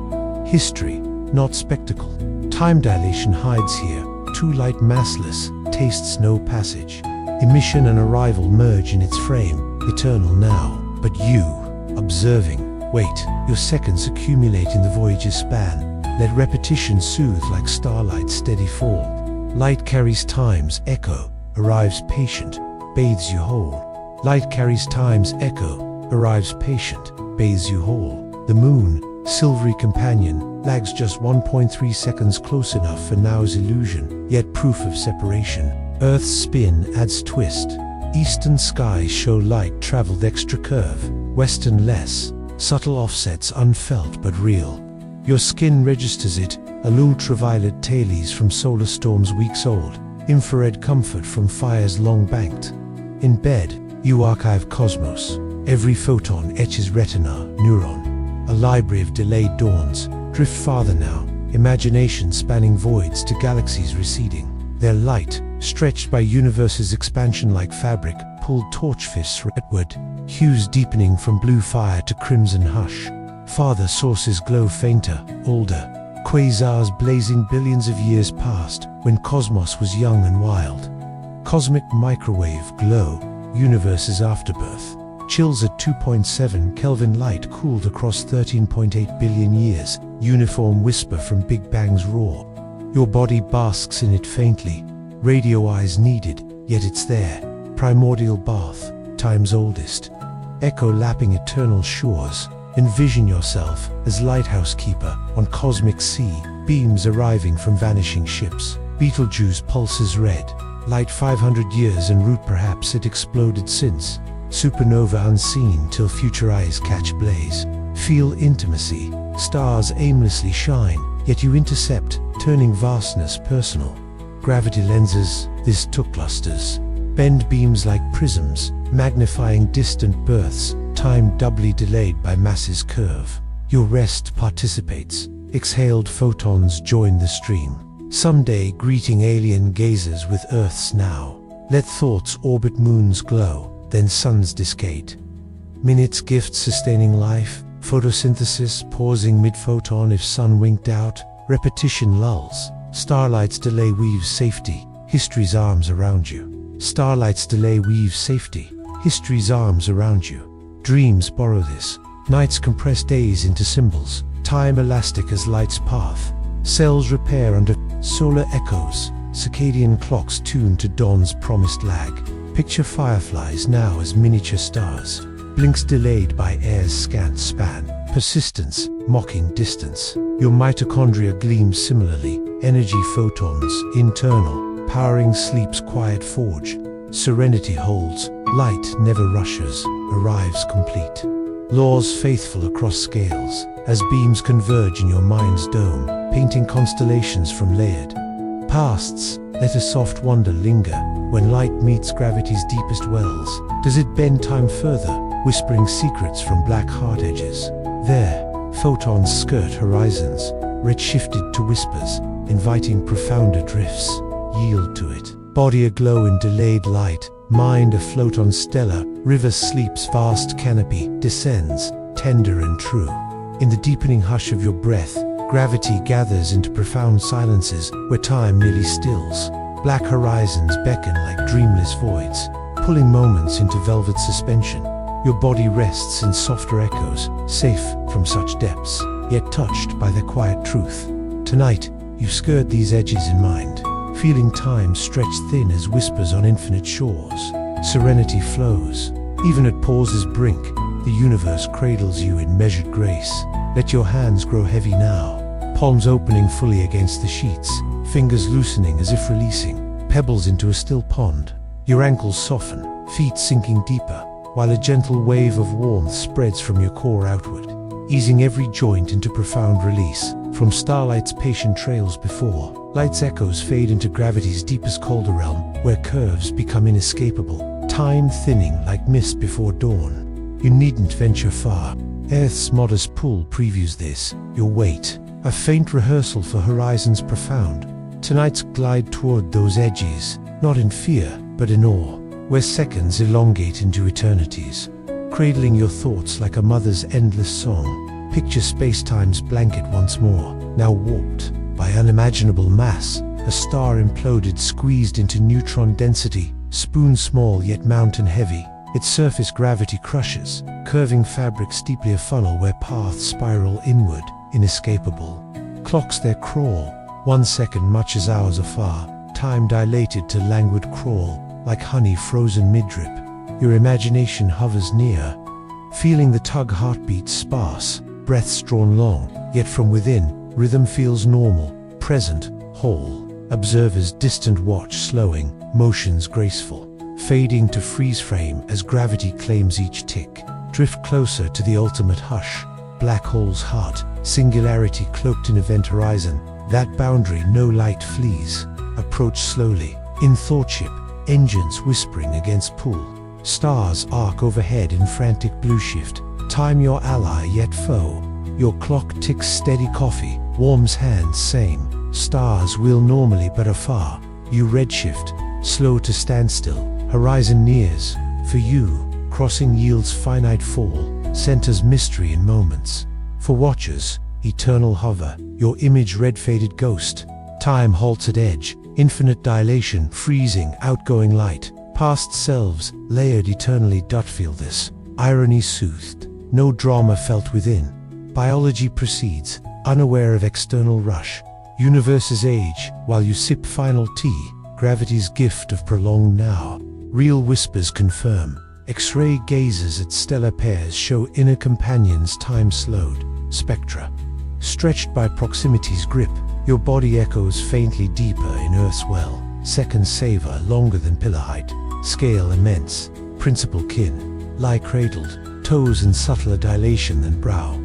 history, not spectacle. Time dilation hides here. Too light massless, tastes no passage. Emission and arrival merge in its frame, eternal now. But you, observing, wait. Your seconds accumulate in the voyage's span. Let repetition soothe like starlight steady fall. Light carries time's echo, arrives patient, bathes you whole. Light carries time's echo, arrives patient, bathes you whole. The moon, silvery companion, lags just 1.3 seconds, close enough for now's illusion, yet proof of separation. Earth's spin adds twist. Eastern skies show light traveled extra curve, western less, subtle offsets unfelt but real. Your skin registers it, an ultraviolet tailies from solar storms weeks old, infrared comfort from fires long banked. In bed, you archive cosmos. Every photon etches retina, neuron. A library of delayed dawns. Drift farther now, imagination spanning voids to galaxies receding. Their light, stretched by universe's expansion like fabric, pulled torch fists redward, hues deepening from blue fire to crimson hush. Farther sources glow fainter, older, quasars blazing billions of years past, when cosmos was young and wild. Cosmic microwave glow, universe's afterbirth. Chills at 2.7 Kelvin, light cooled across 13.8 billion years, uniform whisper from Big Bang's roar. Your body basks in it faintly, radio eyes needed, yet it's there. Primordial bath, time's oldest. Echo lapping eternal shores. Envision yourself as lighthouse keeper on cosmic sea, beams arriving from vanishing ships. Betelgeuse pulses red, light 500 years en route, perhaps it exploded since. Supernova unseen till future eyes catch blaze. Feel intimacy, stars aimlessly shine, yet you intercept, turning vastness personal. Gravity lenses, this took clusters. Bend beams like prisms, magnifying distant births, time doubly delayed by mass's curve. Your rest participates, exhaled photons join the stream. Someday greeting alien gazers with Earth's now. Let thoughts orbit moon's glow, then sun's discade. Minutes gift sustaining life, photosynthesis pausing mid-photon if sun winked out, repetition lulls, starlight's delay weaves safety, history's arms around you. Starlight's delay weaves safety, history's arms around you. Dreams borrow this, Nights compress days into symbols, time elastic as light's path. Cells repair under solar echoes, circadian clocks tuned to dawn's promised lag. Picture fireflies now as miniature stars, blinks delayed by air's scant span. Persistence, mocking distance. Your mitochondria gleams similarly, energy photons, internal, powering sleep's quiet forge. Serenity holds, light never rushes, arrives complete. Laws faithful across scales, as beams converge in your mind's dome, painting constellations from layered pasts. Let a soft wonder linger, when light meets gravity's deepest wells. Does it bend time further, whispering secrets from black heart edges? There, photons skirt horizons, red-shifted to whispers, inviting profounder drifts. Yield to it. Body aglow in delayed light, mind afloat on stellar, river sleep's vast canopy, descends, tender and true. In the deepening hush of your breath, gravity gathers into profound silences where time nearly stills. Black horizons beckon like dreamless voids, pulling moments into velvet suspension. Your body rests in softer echoes, safe from such depths, yet touched by their quiet truth. Tonight, you skirt these edges in mind, feeling time stretch thin as whispers on infinite shores. Serenity flows. Even at pause's brink, the universe cradles you in measured grace. Let your hands grow heavy now, palms opening fully against the sheets, fingers loosening as if releasing pebbles into a still pond. Your ankles soften, feet sinking deeper, while a gentle wave of warmth spreads from your core outward, easing every joint into profound release. From starlight's patient trails before, light's echoes fade into gravity's deepest colder realm, where curves become inescapable, time thinning like mist before dawn. You needn't venture far. Earth's modest pull previews this, your weight, a faint rehearsal for horizons profound. Tonight's glide toward those edges, not in fear, but in awe, where seconds elongate into eternities. Cradling your thoughts like a mother's endless song, picture spacetime's blanket once more, now warped by unimaginable mass. A star imploded, squeezed into neutron density, spoon small yet mountain heavy. Its surface gravity crushes, curving fabric steeply a funnel where paths spiral inward, inescapable. Clocks their crawl, 1 second much as hours afar, time dilated to languid crawl, like honey frozen mid-drip. Your imagination hovers near, feeling the tug heartbeats sparse, breaths drawn long, yet from within, rhythm feels normal, present, whole. Observers distant watch slowing, motions graceful, fading to freeze frame as gravity claims each tick. Drift closer to the ultimate hush, black hole's heart, singularity cloaked in event horizon. That boundary no light flees. Approach slowly, in thoughtship, engines whispering against pull. Stars arc overhead in frantic blue shift. Time your ally yet foe. Your clock ticks steady coffee, warms hands same. Stars wheel normally but afar. You redshift, slow to standstill. Horizon nears. For you, crossing yields finite fall, centers mystery in moments. For watchers, eternal hover, your image red-faded ghost. Time halts at edge, infinite dilation, freezing, outgoing light. Past selves, layered eternally, feel this. Irony soothed, no drama felt within. Biology proceeds, unaware of external rush. Universes age, while you sip final tea, gravity's gift of prolonged now. Real whispers confirm. X-ray gazes at stellar pairs show inner companions time slowed. Spectra. Stretched by proximity's grip, your body echoes faintly deeper in Earth's well. Seconds savor longer than pillar height. Scale immense. Principal kin. Lie cradled, toes in subtler dilation than brow.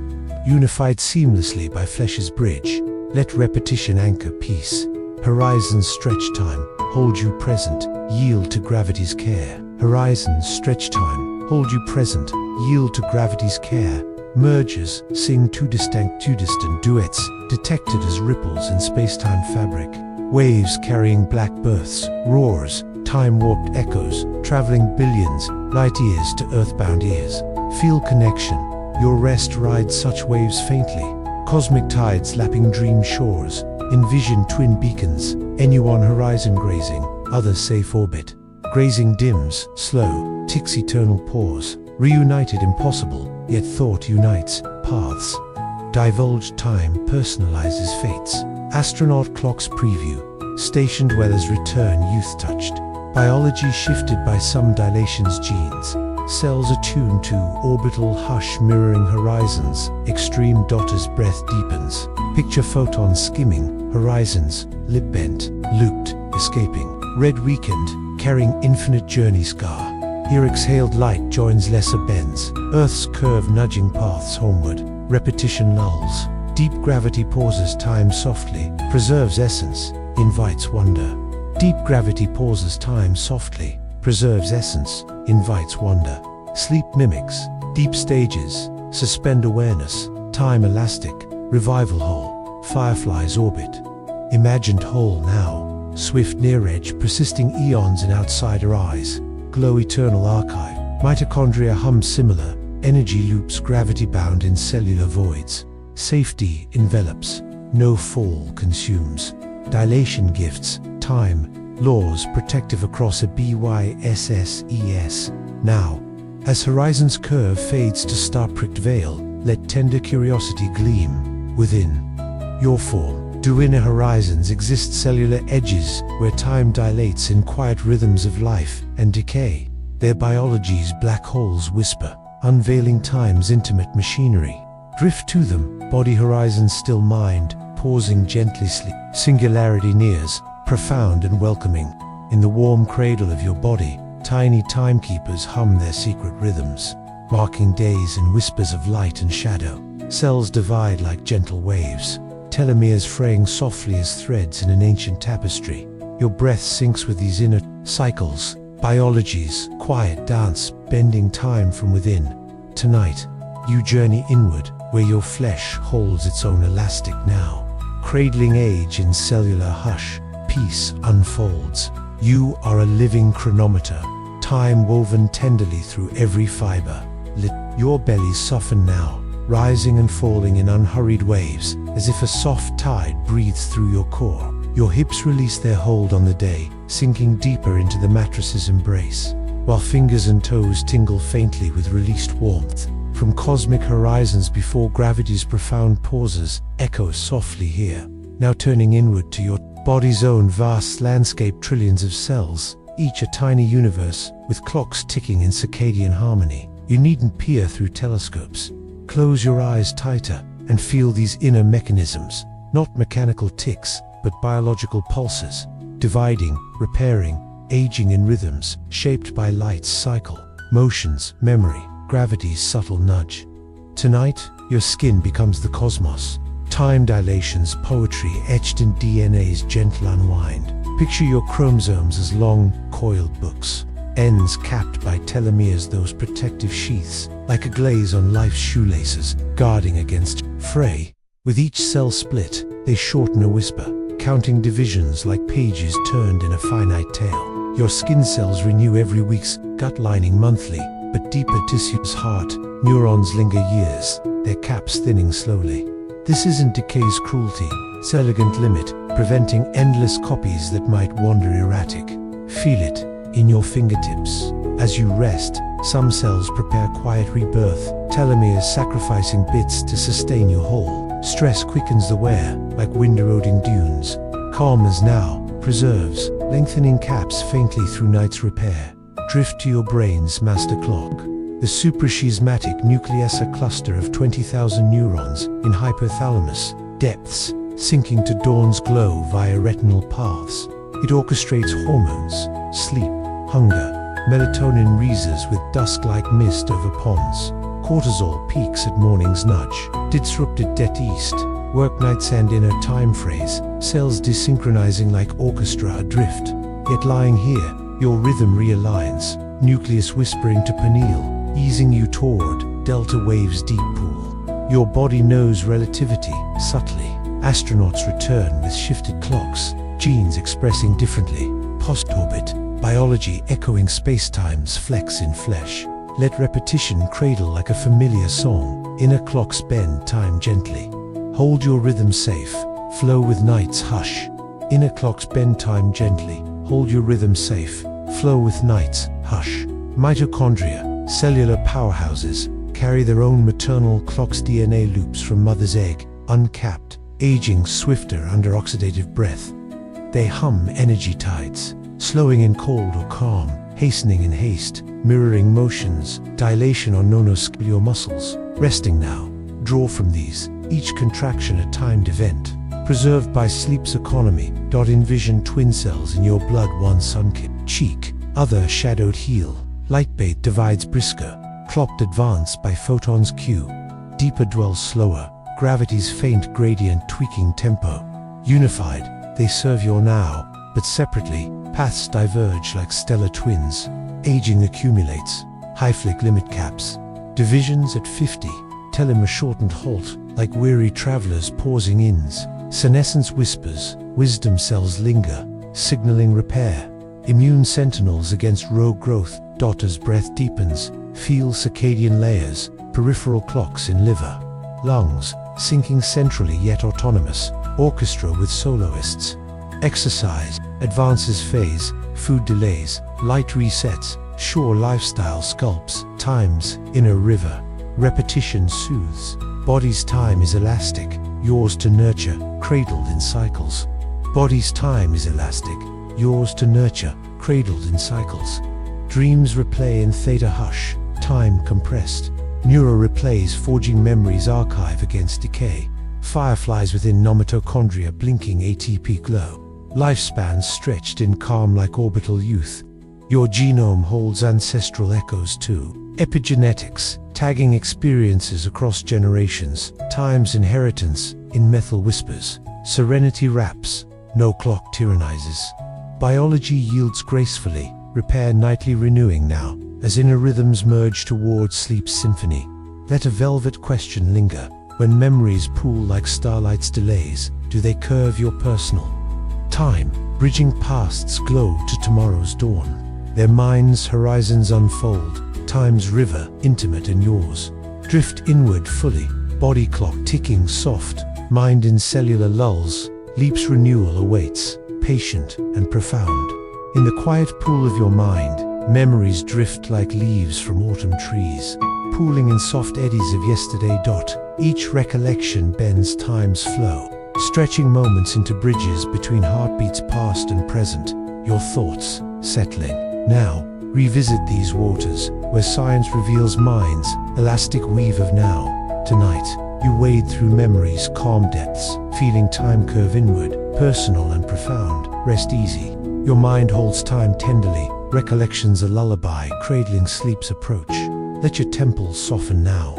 Unified seamlessly by flesh's bridge. Let repetition anchor peace. Horizons stretch time, hold you present, yield to gravity's care. Horizons stretch time, hold you present, yield to gravity's care. Mergers, sing two distant duets, detected as ripples in space-time fabric. Waves carrying black births, roars, time-warped echoes, traveling billions, light years to earthbound ears. Feel connection, your rest rides such waves faintly. Cosmic tides lapping dream shores. Envision twin beacons, NU on horizon grazing, other safe orbit. Grazing dims, slow, ticks eternal pause. Reunited impossible, yet thought unites paths. Divulged time personalizes fates. Astronaut clocks preview. Station dwellers return youth touched. Biology shifted by some dilation's genes. Cells attuned to orbital hush mirroring horizons. Extreme daughter's breath deepens. Picture photons skimming. Horizons, lip bent, looped, escaping. Red weakened, carrying infinite journey scar. Here exhaled light joins lesser bends. Earth's curve nudging paths homeward. Repetition lulls. Deep gravity pauses time softly. Preserves essence, invites wonder. Deep gravity pauses time softly. Preserves essence, invites wonder. Sleep mimics. Deep stages. Suspend awareness. Time elastic. Revival hole. Fireflies orbit. Imagined whole now. Swift near edge persisting eons in outsider eyes. Glow eternal archive. Mitochondria hum similar. Energy loops gravity bound in cellular voids. Safety envelops. No fall consumes. Dilation gifts. Time. Laws protective across a BYSSES. Now, as horizon's curve fades to star-pricked veil, let tender curiosity gleam within your form. Do inner horizons exist cellular edges where time dilates in quiet rhythms of life and decay? Their biology's black holes whisper, unveiling time's intimate machinery. Drift to them, body horizons still mind, pausing gently sleep. Singularity nears, profound and welcoming. In the warm cradle of your body, tiny timekeepers hum their secret rhythms, marking days in whispers of light and shadow. Cells divide like gentle waves, telomeres fraying softly as threads in an ancient tapestry. Your breath syncs with these inner cycles, biology's quiet dance, bending time from within. Tonight, you journey inward, where your flesh holds its own elastic now. Cradling age in cellular hush, peace unfolds. You are a living chronometer, time woven tenderly through every fiber. Your belly soften now, rising and falling in unhurried waves, as if a soft tide breathes through your core. Your hips release their hold on the day, sinking deeper into the mattress's embrace, while fingers and toes tingle faintly with released warmth. From cosmic horizons before gravity's profound pauses, echoes softly here, now turning inward to your body's own vast landscape, trillions of cells, each a tiny universe, with clocks ticking in circadian harmony. You needn't peer through telescopes. Close your eyes tighter and feel these inner mechanisms, not mechanical ticks, but biological pulses, dividing, repairing, aging in rhythms, shaped by light's cycle, motions, memory, gravity's subtle nudge. Tonight, your skin becomes the cosmos. Time dilation's poetry etched in DNA's gentle unwind. Picture your chromosomes as long, coiled books, ends capped by telomeres, those protective sheaths, like a glaze on life's shoelaces, guarding against fray. With each cell split, they shorten a whisper, counting divisions like pages turned in a finite tale. Your skin cells renew every week's gut lining monthly, but deeper tissues, heart, neurons linger years, their caps thinning slowly. This isn't decay's cruelty, it's elegant limit, preventing endless copies that might wander erratic. Feel it in your fingertips. As you rest, some cells prepare quiet rebirth, telomeres sacrificing bits to sustain your whole. Stress quickens the wear, like wind-eroding dunes. Calm as now, preserves, lengthening caps faintly through night's repair. Drift to your brain's master clock. The suprachiasmatic nucleus, a cluster of 20,000 neurons in hypothalamus, depths, sinking to dawn's glow via retinal paths. It orchestrates hormones, sleep, hunger. Melatonin reases with dusk-like mist over ponds. Cortisol peaks at morning's nudge. Disrupted det east. Work nights and inner time phrase. Cells desynchronizing like orchestra adrift. Yet lying here, your rhythm realigns. Nucleus whispering to pineal, easing you toward delta wave's deep pool. Your body knows relativity, subtly. Astronauts return with shifted clocks, genes expressing differently. Post-orbit, biology echoing spacetime's flex in flesh. Let repetition cradle like a familiar song. Inner clocks bend time gently. Hold your rhythm safe, flow with night's hush. Inner clocks bend time gently. Hold your rhythm safe, flow with night's hush. Mitochondria, cellular powerhouses, carry their own maternal clock's DNA loops from mother's egg, uncapped, aging swifter under oxidative breath. They hum energy tides, slowing in cold or calm, hastening in haste, mirroring motions, dilation or nonoscaleal muscles. Resting now, draw from these, each contraction a timed event, preserved by sleep's economy. Envision twin cells in your blood, one sun-kissed cheek, other shadowed heel. Lightbait divides brisker, clocked advance by photons Q. Deeper dwells slower, gravity's faint gradient tweaking tempo. Unified, they serve your now, but separately, paths diverge like stellar twins. Aging accumulates, high-flick limit caps. Divisions at 50, tell him a shortened halt, like weary travelers pausing inns. Senescence whispers, wisdom cells linger, signaling repair. Immune sentinels against rogue growth. As breath deepens, feel circadian layers, peripheral clocks in liver. Lungs, sinking centrally yet autonomous, orchestra with soloists. Exercise, advances phase, food delays, light resets, sure lifestyle sculpts, time's inner river. Repetition soothes, body's time is elastic, yours to nurture, cradled in cycles. Body's time is elastic, yours to nurture, cradled in cycles. Dreams replay in theta hush, time compressed. Neuro replays forging memories archive against decay. Fireflies within mitochondria blinking ATP glow. Lifespans stretched in calm like orbital youth. Your genome holds ancestral echoes too. Epigenetics, tagging experiences across generations. Time's inheritance, in methyl whispers. Serenity wraps, no clock tyrannizes. Biology yields gracefully, repair nightly renewing now, as inner rhythms merge towards sleep's symphony. Let a velvet question linger, when memories pool like starlight's delays, do they curve your personal time, bridging past's glow to tomorrow's dawn? Their minds' horizons unfold, time's river, intimate and yours. Drift inward fully, body clock ticking soft, mind in cellular lulls, leap's renewal awaits, patient and profound. In the quiet pool of your mind, memories drift like leaves from autumn trees, pooling in soft eddies of yesterday. Each recollection bends time's flow, stretching moments into bridges between heartbeats past and present. Your thoughts, settling. Now, revisit these waters, where science reveals mind's elastic weave of now. Tonight, you wade through memory's calm depths, feeling time curve inward, personal and profound. Rest easy. Your mind holds time tenderly, recollections a lullaby, cradling sleep's approach. Let your temples soften now.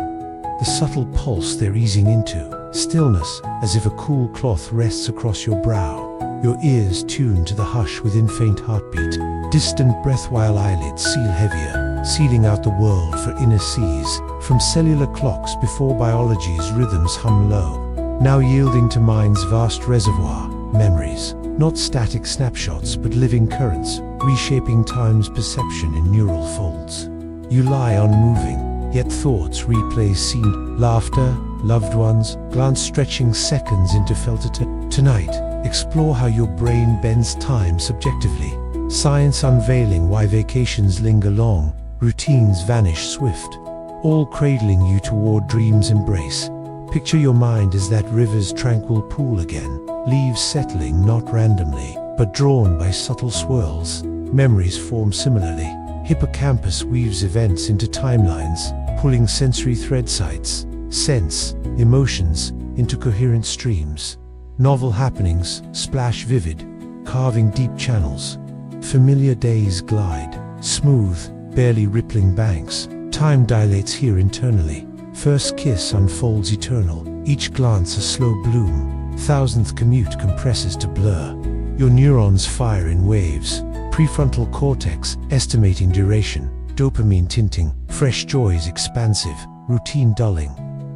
The subtle pulse they're easing into, stillness, as if a cool cloth rests across your brow. Your ears tuned to the hush within faint heartbeat, distant breath while eyelids seal heavier, sealing out the world for inner seas, from cellular clocks before biology's rhythms hum low. Now yielding to mind's vast reservoir, memories. Not static snapshots, but living currents, reshaping time's perception in neural folds. You lie unmoving, yet thoughts replay scene, laughter, loved ones, glance stretching seconds into felt Tonight, explore how your brain bends time subjectively. Science unveiling why vacations linger long, routines vanish swift, all cradling you toward dream's embrace. Picture your mind as that river's tranquil pool again, leaves settling not randomly, but drawn by subtle swirls. Memories form similarly. Hippocampus weaves events into timelines, pulling sensory thread sites, sense, emotions, into coherent streams. Novel happenings splash vivid, carving deep channels. Familiar days glide, smooth, barely rippling banks. Time dilates here internally. First kiss unfolds eternal, each glance a slow bloom. Thousandth commute compresses to blur. Your neurons fire in waves. Prefrontal cortex estimating duration. Dopamine tinting, fresh joys expansive, routine dulling.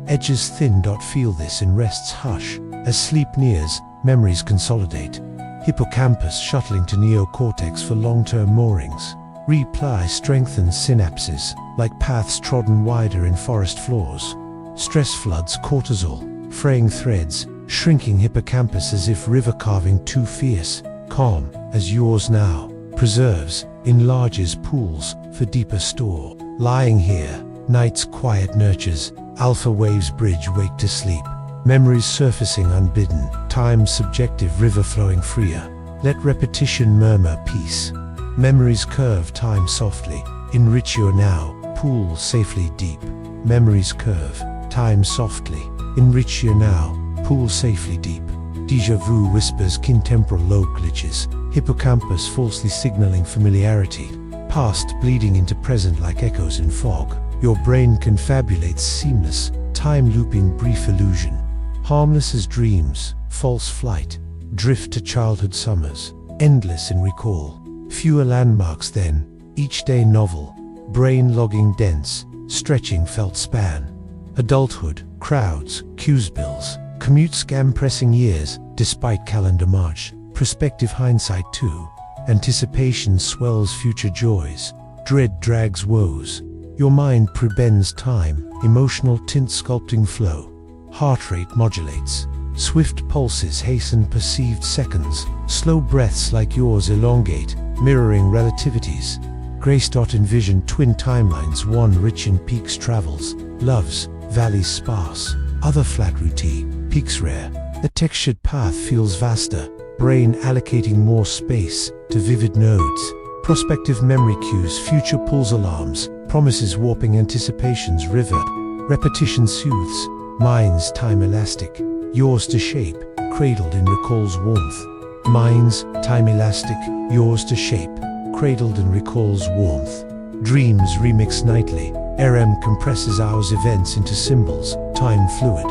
Edges thin. Feel this in rest's hush. As sleep nears, memories consolidate. Hippocampus shuttling to neocortex for long-term moorings. Reply strengthens synapses, like paths trodden wider in forest floors. Stress floods cortisol, fraying threads, shrinking hippocampus as if river carving too fierce. Calm, as yours now, preserves, enlarges pools for deeper store. Lying here, night's quiet nurtures, alpha waves bridge wake to sleep. Memories surfacing unbidden, time's subjective river flowing freer. Let repetition murmur peace. Memories curve time softly, enrich your now, pool safely deep. Memories curve time softly, enrich your now, pool safely deep. Déjà vu whispers contemporal low glitches, hippocampus falsely signaling familiarity. Past bleeding into present like echoes in fog. Your brain confabulates seamless, time-looping brief illusion. Harmless as dreams, false flight, drift to childhood summers, endless in recall. Fewer landmarks then, each day novel, brain logging dense, stretching felt span. Adulthood, crowds, cues bills, commute scam pressing years, despite calendar march. Prospective hindsight too. Anticipation swells future joys, dread drags woes. Your mind prebends time, emotional tint sculpting flow. Heart rate modulates, swift pulses hasten perceived seconds. Slow breaths like yours elongate, mirroring relativities. Grace dot envision twin timelines, one rich in peaks travels, loves, valleys sparse, other flat routine, peaks rare. The textured path feels vaster, brain allocating more space to vivid nodes. Prospective memory cues, future pulls alarms, promises warping anticipations river. Repetition soothes, mind's time elastic, yours to shape, cradled in recall's warmth. Mind's time elastic, yours to shape, cradled in recall's warmth. Dreams remix nightly, RM compresses hours events into symbols, time fluid,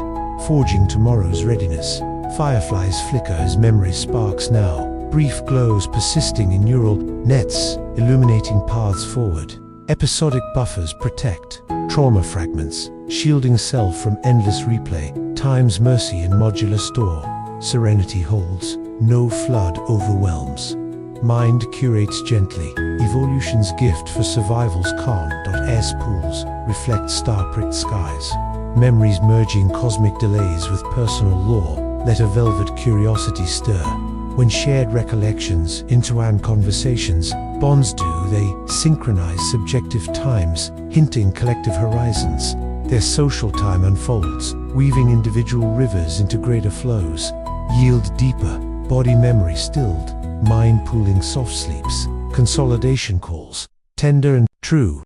forging tomorrow's readiness. Fireflies flicker as memory sparks now, brief glows persisting in neural nets, illuminating paths forward. Episodic buffers protect, trauma fragments, shielding self from endless replay. Time's mercy in modular store, serenity holds, no flood overwhelms. Mind curates gently, evolution's gift for survival's calm. S pools reflect star-pricked skies. Memories merging cosmic delays with personal lore, let a velvet curiosity stir. When shared recollections intertwine conversations, bonds do, they synchronize subjective times, hinting collective horizons. Their social time unfolds, weaving individual rivers into greater flows. Yield deeper, body memory stilled, mind pooling soft sleeps. Consolidation calls, tender and true.